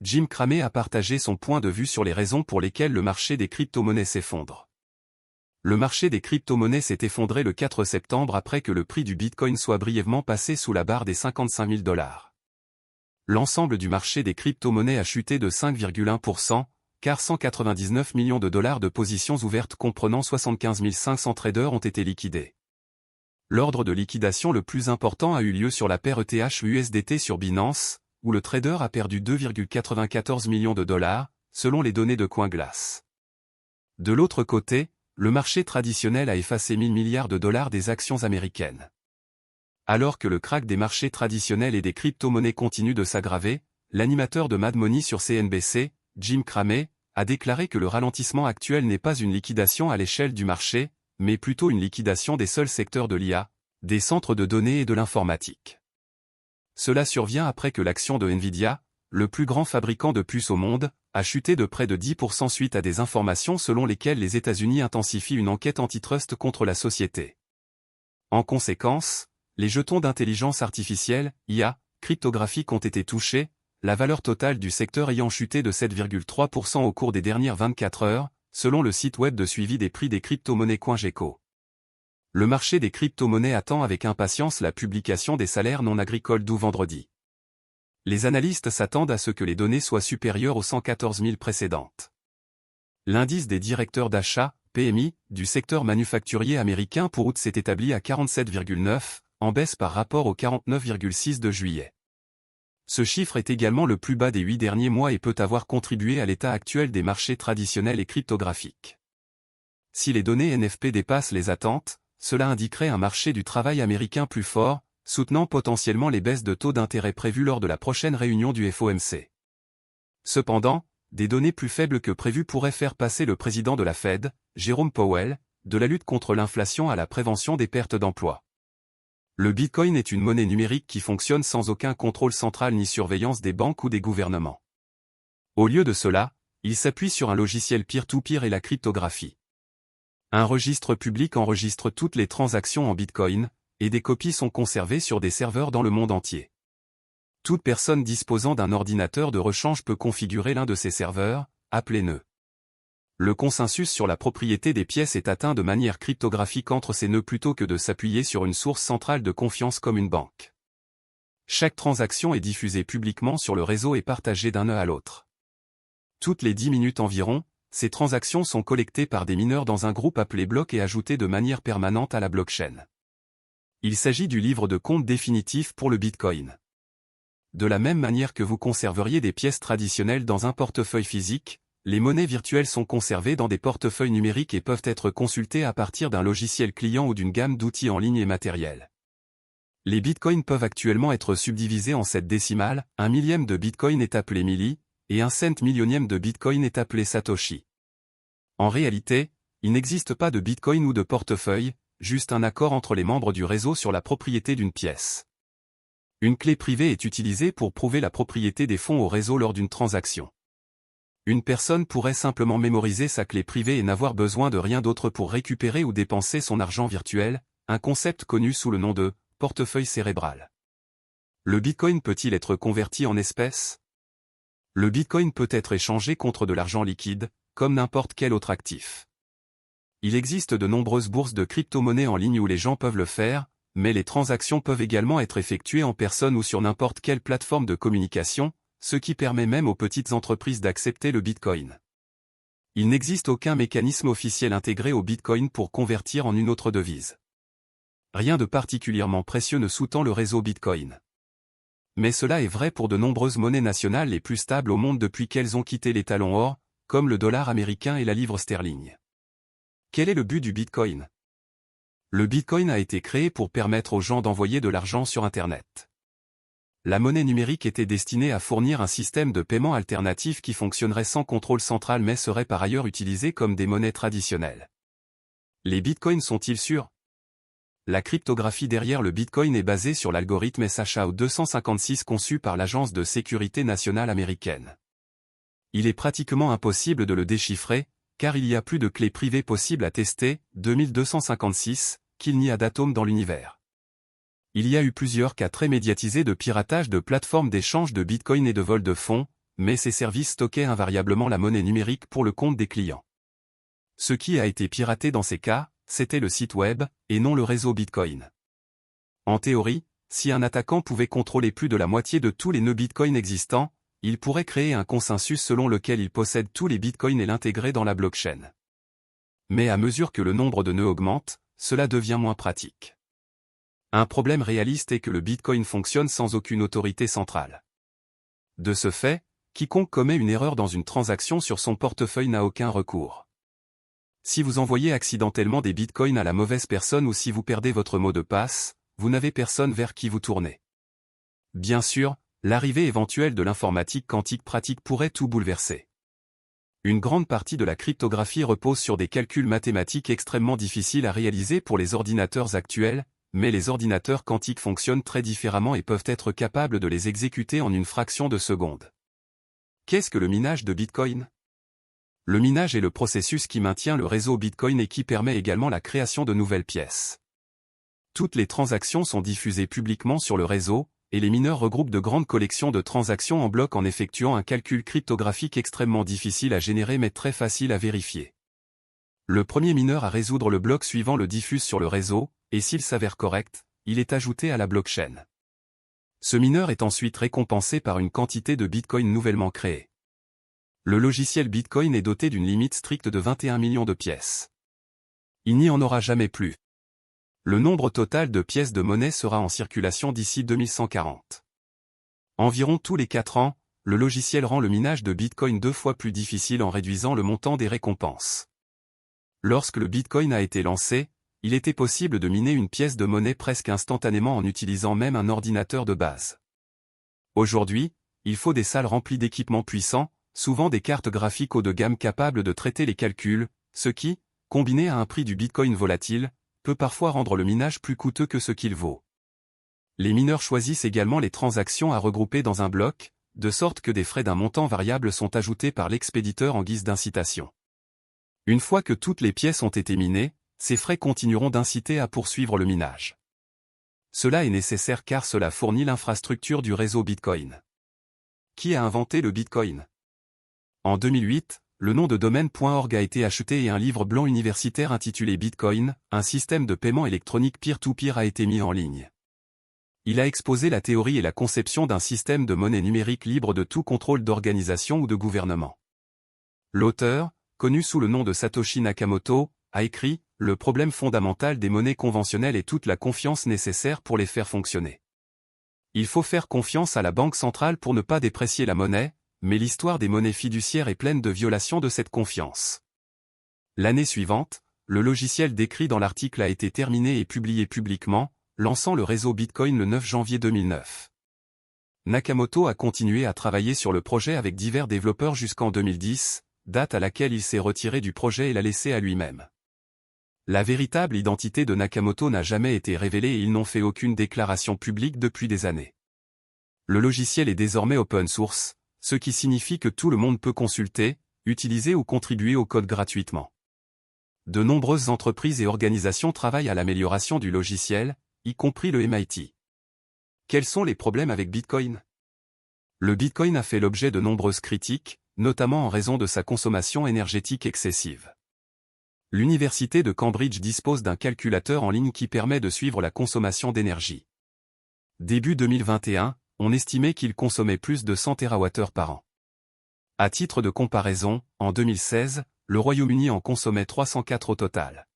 Jim Cramey a partagé son point de vue sur les raisons pour lesquelles le marché des crypto-monnaies s'effondre. Le marché des crypto-monnaies s'est effondré le 4 septembre après que le prix du Bitcoin soit brièvement passé sous la barre des 55 000 $. L'ensemble du marché des crypto-monnaies a chuté de 5,1%, car 199 millions de dollars de positions ouvertes comprenant 75 500 traders ont été liquidés. L'ordre de liquidation le plus important a eu lieu sur la paire ETH-USDT sur Binance, où le trader a perdu 2,94 millions de dollars, selon les données de CoinGlass. De l'autre côté, le marché traditionnel a effacé 1 000 milliards de dollars des actions américaines. Alors que le krach des marchés traditionnels et des crypto-monnaies continue de s'aggraver, l'animateur de Mad Money sur CNBC, Jim Cramey, a déclaré que le ralentissement actuel n'est pas une liquidation à l'échelle du marché, mais plutôt une liquidation des seuls secteurs de l'IA, des centres de données et de l'informatique. Cela survient après que l'action de Nvidia, le plus grand fabricant de puces au monde, a chuté de près de 10% suite à des informations selon lesquelles les États-Unis intensifient une enquête antitrust contre la société. En conséquence, les jetons d'intelligence artificielle, IA, cryptographiques ont été touchés, la valeur totale du secteur ayant chuté de 7,3% au cours des dernières 24 heures, selon le site web de suivi des prix des crypto-monnaies CoinGecko. Le marché des crypto-monnaies attend avec impatience la publication des salaires non agricoles d'août vendredi. Les analystes s'attendent à ce que les données soient supérieures aux 114 000 précédentes. L'indice des directeurs d'achat, PMI, du secteur manufacturier américain pour août s'est établi à 47,9, en baisse par rapport au 49,6 de juillet. Ce chiffre est également le plus bas des 8 derniers mois et peut avoir contribué à l'état actuel des marchés traditionnels et cryptographiques. Si les données NFP dépassent les attentes, cela indiquerait un marché du travail américain plus fort, soutenant potentiellement les baisses de taux d'intérêt prévues lors de la prochaine réunion du FOMC. Cependant, des données plus faibles que prévues pourraient faire passer le président de la Fed, Jerome Powell, de la lutte contre l'inflation à la prévention des pertes d'emploi. Le Bitcoin est une monnaie numérique qui fonctionne sans aucun contrôle central ni surveillance des banques ou des gouvernements. Au lieu de cela, il s'appuie sur un logiciel peer-to-peer et la cryptographie. Un registre public enregistre toutes les transactions en Bitcoin, et des copies sont conservées sur des serveurs dans le monde entier. Toute personne disposant d'un ordinateur de rechange peut configurer l'un de ces serveurs, appelé nœud. Le consensus sur la propriété des pièces est atteint de manière cryptographique entre ces nœuds plutôt que de s'appuyer sur une source centrale de confiance comme une banque. Chaque transaction est diffusée publiquement sur le réseau et partagée d'un nœud à l'autre. Toutes les 10 minutes environ, ces transactions sont collectées par des mineurs dans un groupe appelé bloc et ajoutées de manière permanente à la blockchain. Il s'agit du livre de compte définitif pour le Bitcoin. De la même manière que vous conserveriez des pièces traditionnelles dans un portefeuille physique, les monnaies virtuelles sont conservées dans des portefeuilles numériques et peuvent être consultées à partir d'un logiciel client ou d'une gamme d'outils en ligne et matériels. Les bitcoins peuvent actuellement être subdivisés en 7 décimales, 1 millième de bitcoin est appelé milli, et 1 cent millionième de bitcoin est appelé satoshi. En réalité, il n'existe pas de bitcoin ou de portefeuille, juste un accord entre les membres du réseau sur la propriété d'une pièce. Une clé privée est utilisée pour prouver la propriété des fonds au réseau lors d'une transaction. Une personne pourrait simplement mémoriser sa clé privée et n'avoir besoin de rien d'autre pour récupérer ou dépenser son argent virtuel, un concept connu sous le nom de « portefeuille cérébral ». Le Bitcoin peut-il être converti en espèces? Le Bitcoin peut être échangé contre de l'argent liquide, comme n'importe quel autre actif. Il existe de nombreuses bourses de crypto-monnaies en ligne où les gens peuvent le faire, mais les transactions peuvent également être effectuées en personne ou sur n'importe quelle plateforme de communication, ce qui permet même aux petites entreprises d'accepter le Bitcoin. Il n'existe aucun mécanisme officiel intégré au Bitcoin pour convertir en une autre devise. Rien de particulièrement précieux ne sous-tend le réseau Bitcoin. Mais cela est vrai pour de nombreuses monnaies nationales les plus stables au monde depuis qu'elles ont quitté l'étalon or, comme le dollar américain et la livre sterling. Quel est le but du Bitcoin? Le Bitcoin a été créé pour permettre aux gens d'envoyer de l'argent sur Internet. La monnaie numérique était destinée à fournir un système de paiement alternatif qui fonctionnerait sans contrôle central mais serait par ailleurs utilisé comme des monnaies traditionnelles. Les bitcoins sont-ils sûrs? La cryptographie derrière le bitcoin est basée sur l'algorithme SHA-256 conçu par l'Agence de sécurité nationale américaine. Il est pratiquement impossible de le déchiffrer, car il y a plus de clés privées possibles à tester, 2256, qu'il n'y a d'atomes dans l'univers. Il y a eu plusieurs cas très médiatisés de piratage de plateformes d'échange de bitcoin et de vol de fonds, mais ces services stockaient invariablement la monnaie numérique pour le compte des clients. Ce qui a été piraté dans ces cas, c'était le site web, et non le réseau Bitcoin. En théorie, si un attaquant pouvait contrôler plus de la moitié de tous les nœuds Bitcoin existants, il pourrait créer un consensus selon lequel il possède tous les Bitcoins et l'intégrer dans la blockchain. Mais à mesure que le nombre de nœuds augmente, cela devient moins pratique. Un problème réaliste est que le Bitcoin fonctionne sans aucune autorité centrale. De ce fait, quiconque commet une erreur dans une transaction sur son portefeuille n'a aucun recours. Si vous envoyez accidentellement des Bitcoins à la mauvaise personne ou si vous perdez votre mot de passe, vous n'avez personne vers qui vous tourner. Bien sûr, l'arrivée éventuelle de l'informatique quantique pratique pourrait tout bouleverser. Une grande partie de la cryptographie repose sur des calculs mathématiques extrêmement difficiles à réaliser pour les ordinateurs actuels, mais les ordinateurs quantiques fonctionnent très différemment et peuvent être capables de les exécuter en une fraction de seconde. Qu'est-ce que le minage de Bitcoin? Le minage est le processus qui maintient le réseau Bitcoin et qui permet également la création de nouvelles pièces. Toutes les transactions sont diffusées publiquement sur le réseau, et les mineurs regroupent de grandes collections de transactions en bloc en effectuant un calcul cryptographique extrêmement difficile à générer mais très facile à vérifier. Le premier mineur à résoudre le bloc suivant le diffuse sur le réseau, et s'il s'avère correct, il est ajouté à la blockchain. Ce mineur est ensuite récompensé par une quantité de Bitcoin nouvellement créée. Le logiciel Bitcoin est doté d'une limite stricte de 21 millions de pièces. Il n'y en aura jamais plus. Le nombre total de pièces de monnaie sera en circulation d'ici 2140. Environ tous les 4 ans, le logiciel rend le minage de Bitcoin 2 fois plus difficile en réduisant le montant des récompenses. Lorsque le Bitcoin a été lancé, il était possible de miner une pièce de monnaie presque instantanément en utilisant même un ordinateur de base. Aujourd'hui, il faut des salles remplies d'équipements puissants, souvent des cartes graphiques haut de gamme capables de traiter les calculs, ce qui, combiné à un prix du Bitcoin volatile, peut parfois rendre le minage plus coûteux que ce qu'il vaut. Les mineurs choisissent également les transactions à regrouper dans un bloc, de sorte que des frais d'un montant variable sont ajoutés par l'expéditeur en guise d'incitation. Une fois que toutes les pièces ont été minées, ces frais continueront d'inciter à poursuivre le minage. Cela est nécessaire car cela fournit l'infrastructure du réseau Bitcoin. Qui a inventé le Bitcoin? En 2008, le nom de domaine .org a été acheté et un livre blanc universitaire intitulé Bitcoin, un système de paiement électronique peer-to-peer a été mis en ligne. Il a exposé la théorie et la conception d'un système de monnaie numérique libre de tout contrôle d'organisation ou de gouvernement. L'auteur, connu sous le nom de Satoshi Nakamoto, a écrit « Le problème fondamental des monnaies conventionnelles est toute la confiance nécessaire pour les faire fonctionner. Il faut faire confiance à la banque centrale pour ne pas déprécier la monnaie, mais l'histoire des monnaies fiduciaires est pleine de violations de cette confiance. » L'année suivante, le logiciel décrit dans l'article a été terminé et publié publiquement, lançant le réseau Bitcoin le 9 janvier 2009. Nakamoto a continué à travailler sur le projet avec divers développeurs jusqu'en 2010, date à laquelle il s'est retiré du projet et l'a laissé à lui-même. La véritable identité de Nakamoto n'a jamais été révélée et ils n'ont fait aucune déclaration publique depuis des années. Le logiciel est désormais open source, ce qui signifie que tout le monde peut consulter, utiliser ou contribuer au code gratuitement. De nombreuses entreprises et organisations travaillent à l'amélioration du logiciel, y compris le MIT. Quels sont les problèmes avec Bitcoin? Le Bitcoin a fait l'objet de nombreuses critiques, notamment en raison de sa consommation énergétique excessive. L'université de Cambridge dispose d'un calculateur en ligne qui permet de suivre la consommation d'énergie. Début 2021, on estimait qu'il consommait plus de 100 TWh par an. À titre de comparaison, en 2016, le Royaume-Uni en consommait 304 au total.